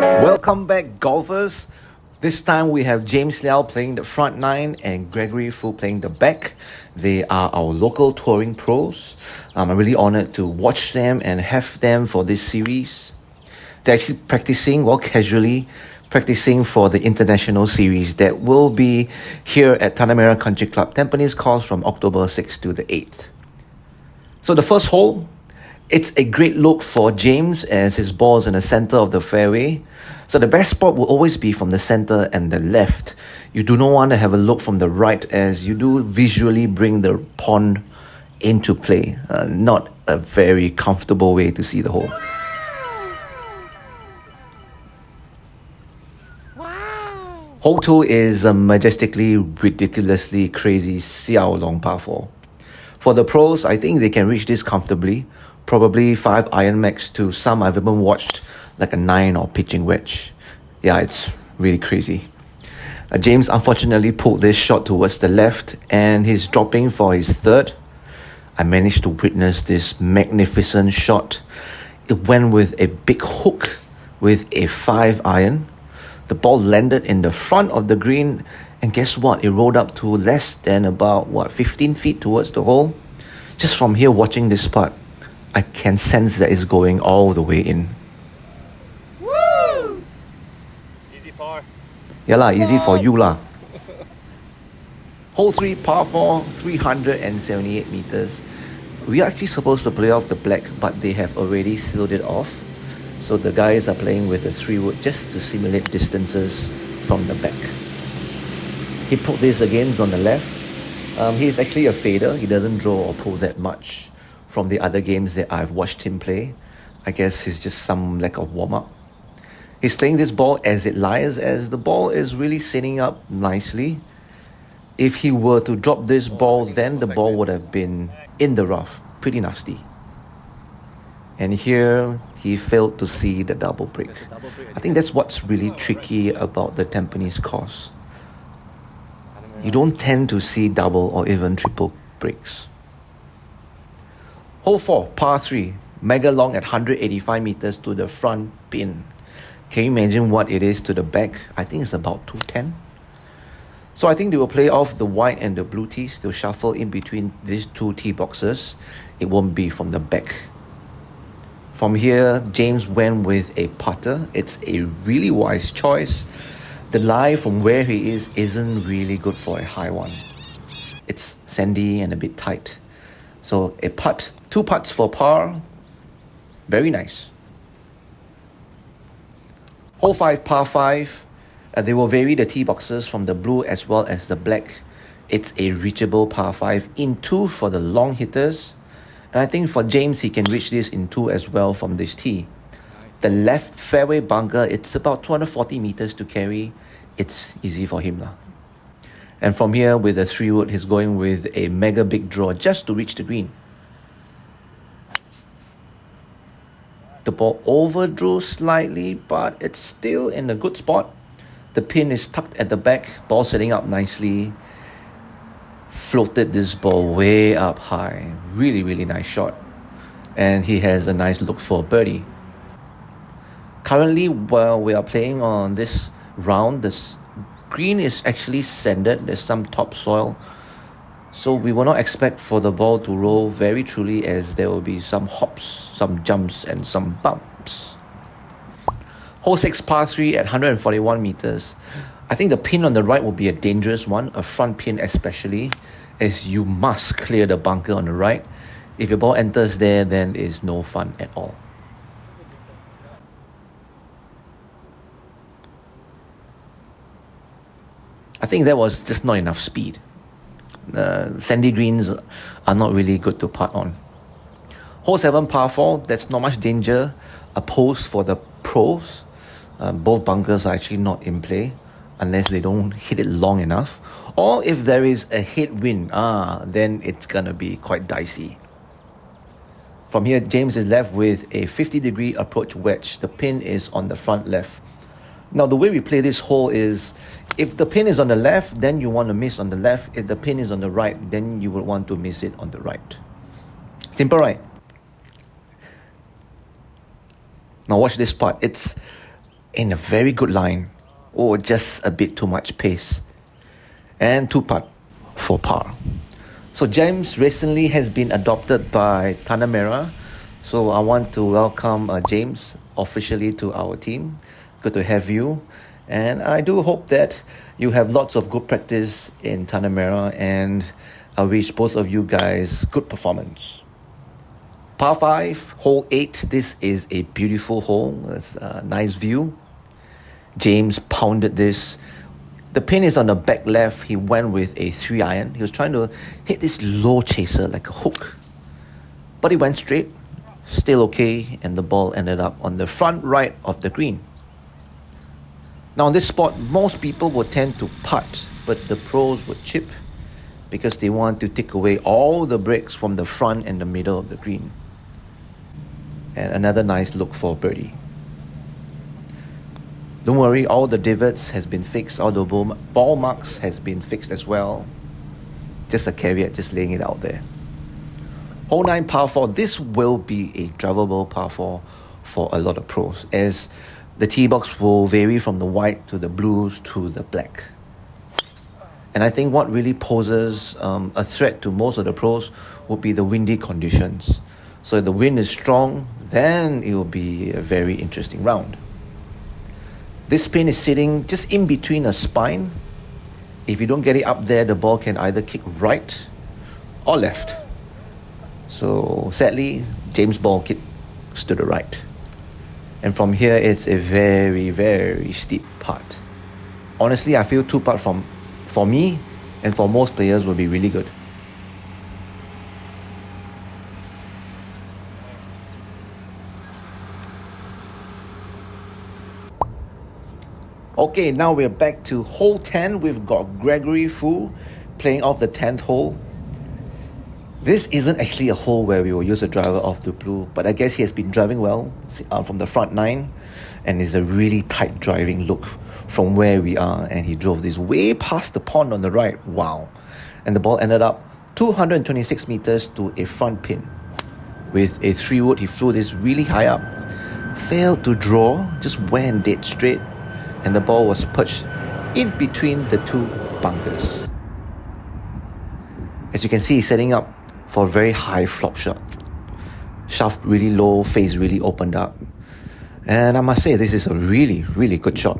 Welcome back, golfers. This time we have James Liao playing the front nine and Gregory Fu playing the back. They are our local touring pros. I'm really honored to watch them and have them for this series. They're actually practicing, well, casually, practicing for the International Series that will be here at Tanah Merah Country Club, Tampines Course from October 6th to the 8th. So the first hole, it's a great look for James as his ball is in the center of the fairway. So the best spot will always be from the center and the left. You do not want to have a look from the right as you do visually bring the pond into play. Not a very comfortable way to see the hole. Wow. Hole 2 is a majestically, ridiculously crazy Xiao Long par 4. For the pros, I think they can reach this comfortably. Probably 5 iron max to some I've even watched like a 9 or pitching wedge. Yeah, it's really crazy. James unfortunately pulled this shot towards the left and he's dropping for his third. I managed to witness this magnificent shot. It went with a big hook with a 5 iron. The ball landed in the front of the green and guess what? It rolled up to less than about 15 feet towards the hole. Just from here watching this putt, I can sense that it's going all the way in. Woo! Easy par. Yeah lah, easy for you lah. Hole 3, par 4, 378 meters. We are actually supposed to play off the black, but they have already sealed it off. So the guys are playing with a 3-wood just to simulate distances from the back. He pulled this again on the left. He's actually a fader. He doesn't draw or pull that much from the other games that I've watched him play. I guess he's just some lack of warm-up. He's playing this ball as it lies, as the ball is really sitting up nicely. If he were to drop this ball, then the ball would have been in the rough. Pretty nasty. And here, he failed to see the double break. I think that's what's really tricky about the Tampines course. You don't tend to see double or even triple breaks. Hole 4, par 3, mega long at 185 meters to the front pin. Can you imagine what it is to the back? I think it's about 210. So I think they will play off the white and the blue tees. They'll shuffle in between these two tee boxes. It won't be from the back. From here, James went with a putter. It's a really wise choice. The lie from where he is isn't really good for a high one. It's sandy and a bit tight. So a putt, 2 putts for par. Very nice. Hole 5, par 5. They will vary the tee boxes from the blue as well as the black. It's a reachable par 5 in 2 for the long hitters. And I think for James, he can reach this in 2 as well from this tee. The left fairway bunker, it's about 240 meters to carry. It's easy for him lah. And from here, with a 3-wood, he's going with a mega big draw just to reach the green. The ball overdrew slightly, but it's still in a good spot. The pin is tucked at the back, ball setting up nicely. Floated this ball way up high. Really, really nice shot. And he has a nice look for birdie. Currently, while we are playing on this round, this green is actually sanded. There's some topsoil. So we will not expect for the ball to roll very truly, as there will be some hops, some jumps and some bumps. Hole 6, par 3 at 141 meters. I think the pin on the right will be a dangerous one, a front pin especially, as you must clear the bunker on the right. If your ball enters there, then it's no fun at all. I think that was just not enough speed. Sandy greens are not really good to putt on. Hole 7, par 4, that's not much danger. A post for the pros. Both bunkers are actually not in play unless they don't hit it long enough. Or if there is a headwind, then it's gonna be quite dicey. From here, James is left with a 50-degree approach wedge. The pin is on the front left. Now, the way we play this hole is, if the pin is on the left, then you want to miss on the left. If the pin is on the right, then you would want to miss it on the right. Simple, right? Now watch this part. It's in a very good line. Oh, just a bit too much pace. And 2-putt for par. So James recently has been adopted by Tanah Merah. So I want to welcome James officially to our team. Good to have you. And I do hope that you have lots of good practice in Tanah Merah, and I wish both of you guys good performance. Par 5, hole 8. This is a beautiful hole. It's a nice view. James pounded this. The pin is on the back left. He went with a 3-iron. He was trying to hit this low chaser like a hook. But he went straight, still okay, and the ball ended up on the front right of the green. Now on this spot, most people would tend to putt, but the pros would chip because they want to take away all the breaks from the front and the middle of the green. And another nice look for birdie. Don't worry, all the divots has been fixed, all the ball marks has been fixed as well. Just a caveat, just laying it out there. Hole 9 par 4, this will be a drivable par 4 for a lot of pros, as the tee box will vary from the white to the blues to the black. And I think what really poses a threat to most of the pros would be the windy conditions. So if the wind is strong, then it will be a very interesting round. This pin is sitting just in between a spine. If you don't get it up there, the ball can either kick right or left. So sadly, James' ball kicks to the right. And from here, it's a very, very steep putt. Honestly, I feel 2-putt for me and for most players will be really good. Okay, now we're back to hole 10. We've got Gregory Fu playing off the 10th hole. This isn't actually a hole where we will use a driver off the blue, but I guess he has been driving well from the front 9, and it's a really tight driving look from where we are, and he drove this way past the pond on the right. Wow. And the ball ended up 226 meters to a front pin. With a 3-wood, he flew this really high up, failed to draw, just went dead straight, and the ball was perched in between the two bunkers. As you can see, he's setting up for a very high flop shot. Shaft really low, face really opened up. And I must say, this is a really, really good shot.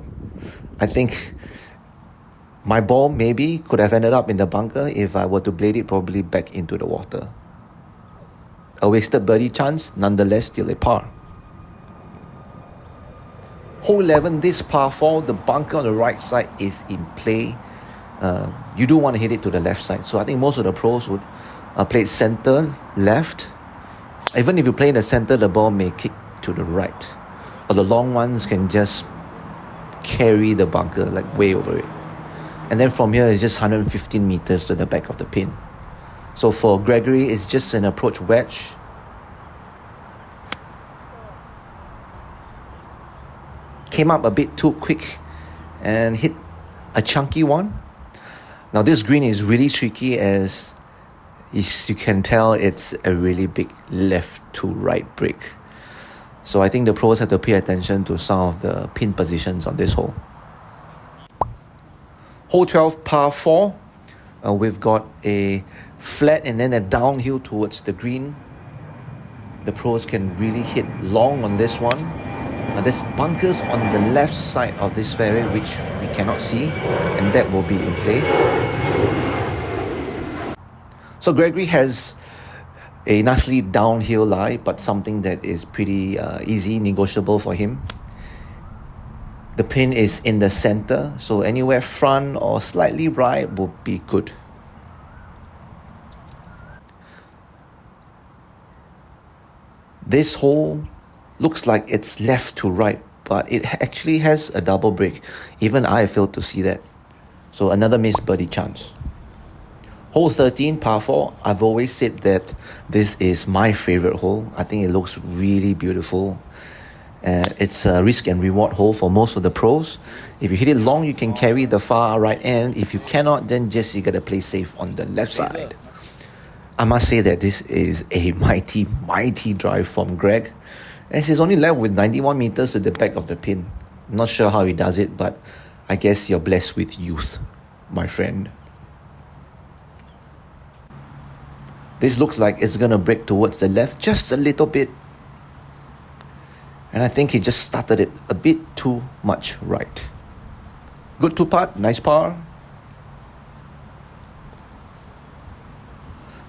I think my ball maybe could have ended up in the bunker if I were to blade it probably back into the water. A wasted birdie chance, nonetheless still a par. Hole 11, this par 4, the bunker on the right side is in play. You do want to hit it to the left side. So I think most of the pros would play it center, left. Even if you play in the center, the ball may kick to the right. Or the long ones can just carry the bunker like way over it. And then from here, it's just 115 meters to the back of the pin. So for Gregory, it's just an approach wedge. Came up a bit too quick and hit a chunky one. Now this green is really tricky, as you can tell it's a really big left to right break. So I think the pros have to pay attention to some of the pin positions on this hole. Hole 12 par 4, we've got a flat and then a downhill towards the green. The pros can really hit long on this one. There's bunkers on the left side of this fairway which we cannot see, and that will be in play. So Gregory has a nicely downhill lie, but something that is pretty easy, negotiable for him. The pin is in the center, so anywhere front or slightly right would be good. This hole looks like it's left to right, but it actually has a double break. Even I failed to see that. So another missed birdie chance. Hole 13, par 4. I've always said that this is my favorite hole. I think it looks really beautiful. It's a risk and reward hole for most of the pros. If you hit it long, you can carry the far right end. If you cannot, then just you gotta play safe on the left side. I must say that this is a mighty drive from Greg, as he's only left with 91 meters to the back of the pin. Not sure how he does it, but I guess you're blessed with youth, my friend. This looks like it's gonna break towards the left just a little bit. And I think he just started it a bit too much right. Good two putt, nice par.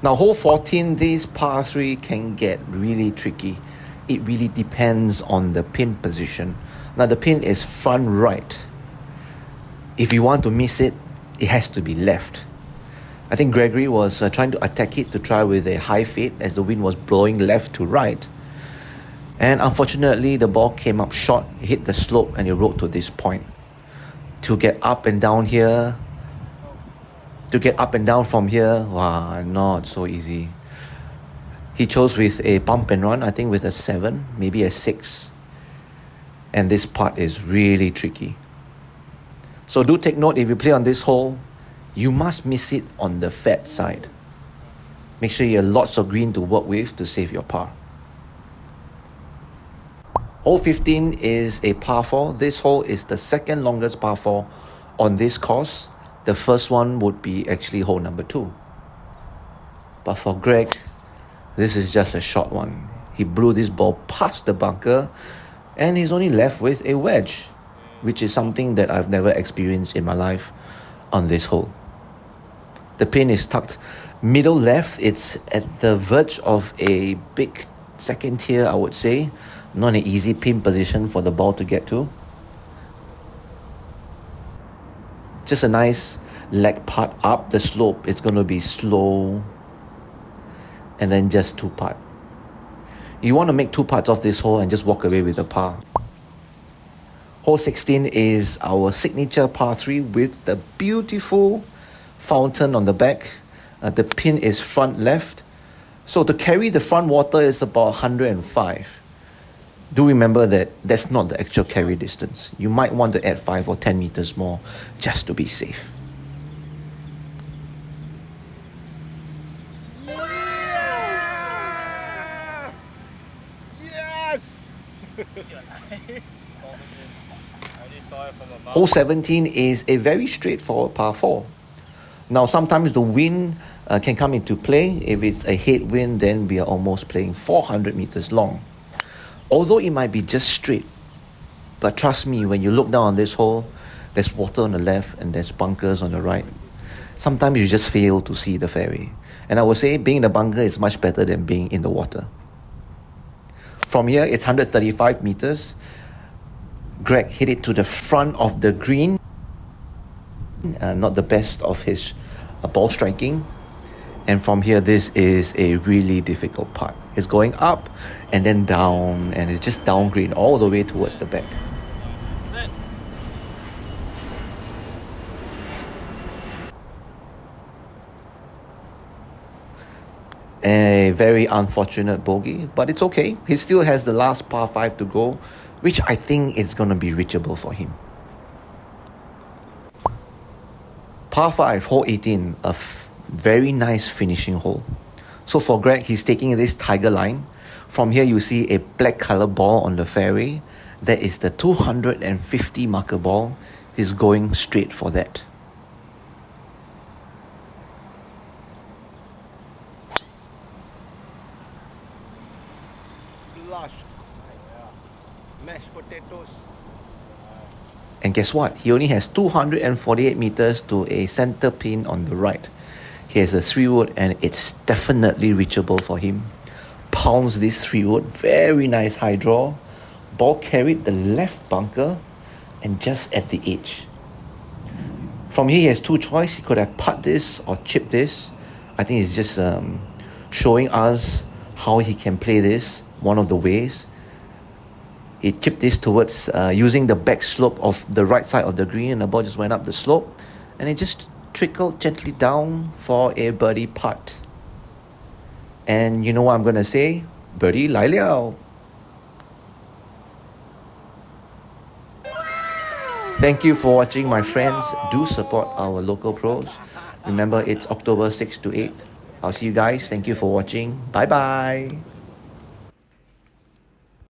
Now hole 14, this par 3 can get really tricky. It really depends on the pin position. Now the pin is front right. If you want to miss it, it has to be left. I think Gregory was trying to attack it to try with a high fade as the wind was blowing left to right. And unfortunately, the ball came up short, hit the slope, and it rode to this point. To get up and down here, to get up and down from here, wow, not so easy. He chose with a pump and run, I think with a 7, maybe a 6. And this putt is really tricky. So do take note, if you play on this hole, you must miss it on the fat side. Make sure you have lots of green to work with to save your par. Hole 15 is a par 4. This hole is the second longest par 4 on this course. The first one would be actually hole number 2. But for Greg, this is just a short one. He blew this ball past the bunker and he's only left with a wedge, which is something that I've never experienced in my life on this hole. The pin is tucked middle left. It's at the verge of a big second tier, I would say. Not an easy pin position for the ball to get to. Just a nice leg putt up the slope. It's going to be slow. And then just 2 putt. You want to make 2 putts off this hole and just walk away with a par. Hole 16 is our signature par 3 with the beautiful fountain on the back. The pin is front left. So to carry the front water is about 105. Do remember that that's not the actual carry distance. You might want to add 5 or 10 meters more just to be safe. Yes! Hole 17 is a very straightforward par 4. Now sometimes the wind can come into play. If it's a headwind, then we are almost playing 400 meters long. Although it might be just straight, but trust me, when you look down on this hole, there's water on the left and there's bunkers on the right. Sometimes you just fail to see the fairway. And I would say being in the bunker is much better than being in the water. From here, it's 135 meters. Greg hit it to the front of the green. Not the best of his ball striking. And from here, this is a really difficult putt. It's going up and then down, and it's just downgrade all the way towards the back. Set. A very unfortunate bogey, but it's okay. He still has the last par 5 to go, which I think is going to be reachable for him. Par 5, hole 18, a very nice finishing hole. So for Greg, he's taking this tiger line. From here, you see a black color ball on the fairway. That is the 250 marker ball. He's going straight for that. Flush. Mashed potatoes. And guess what? He only has 248 meters to a center pin on the right. He has a 3-wood and it's definitely reachable for him. Pounds this 3-wood. Very nice high draw. Ball carried the left bunker and just at the edge. From here, he has 2 choices. He could have putt this or chip this. I think it's just showing us how he can play this one of the ways. He chipped this towards using the back slope of the right side of the green, and the ball just went up the slope and it just trickled gently down for a birdie putt. And you know what I'm going to say? Birdie lai liao. Thank you for watching, my friends. Do support our local pros. Remember, it's October 6th to 8th. I'll see you guys. Thank you for watching. Bye bye.